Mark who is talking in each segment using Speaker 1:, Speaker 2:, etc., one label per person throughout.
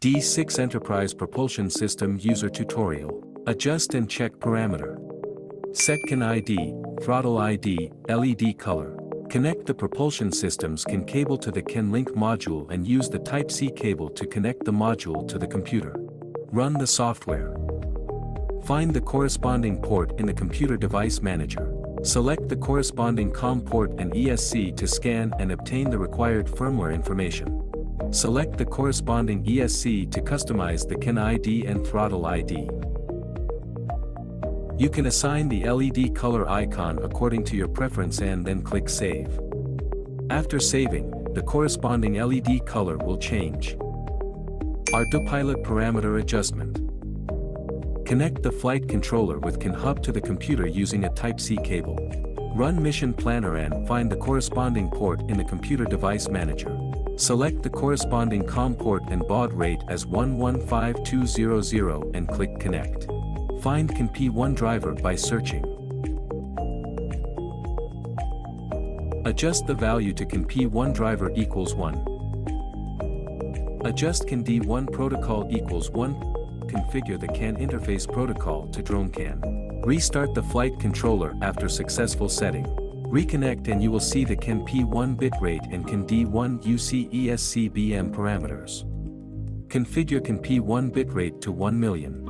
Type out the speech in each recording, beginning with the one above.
Speaker 1: D6 Enterprise Propulsion System User Tutorial. Adjust and check parameter. Set CAN ID, throttle ID, LED color. Connect the propulsion system's CAN cable to the CAN link module and use the Type-C cable to connect the module to the computer. Run the software. Find the corresponding port in the Computer Device Manager. Select the corresponding COM port and ESC to scan and obtain the required firmware information. Select the corresponding ESC to customize the CAN ID and throttle ID. You can assign the LED color icon according to your preference and then click Save. After saving, the corresponding LED color will change. Autopilot Parameter Adjustment. Connect the flight controller with CAN hub to the computer using a Type-C cable. Run Mission Planner and find the corresponding port in the Computer Device Manager. Select the corresponding COM port and baud rate as 115200 and click Connect. Find CAN P1 driver by searching. Adjust the value to CAN P1 driver equals 1. Adjust CAN D1 protocol equals 1. Configure the CAN interface protocol to drone CAN. Restart the flight controller after successful setting. Reconnect and you will see the CAN P1 bitrate and CAN D1 UC/ESC/BM parameters. Configure CAN P1 bitrate to 1 million.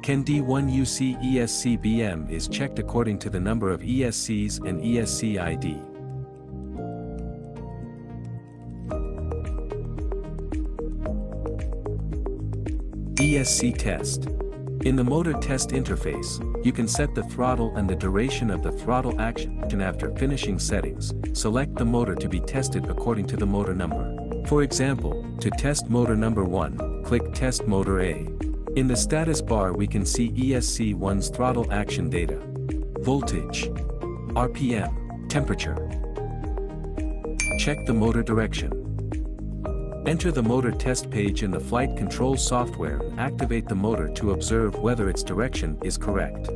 Speaker 1: CAN D1 UC/ESC/BM is checked according to the number of ESCs and ESC ID. ESC test. In the motor test interface, you can set the throttle and the duration of the throttle action. After finishing settings, select the motor to be tested according to the motor number. For example, to test motor number 1, click Test Motor A. In the status bar we can see ESC1's throttle action data, voltage, RPM, temperature. Check the motor direction. Enter the motor test page in the flight control software and activate the motor to observe whether its direction is correct.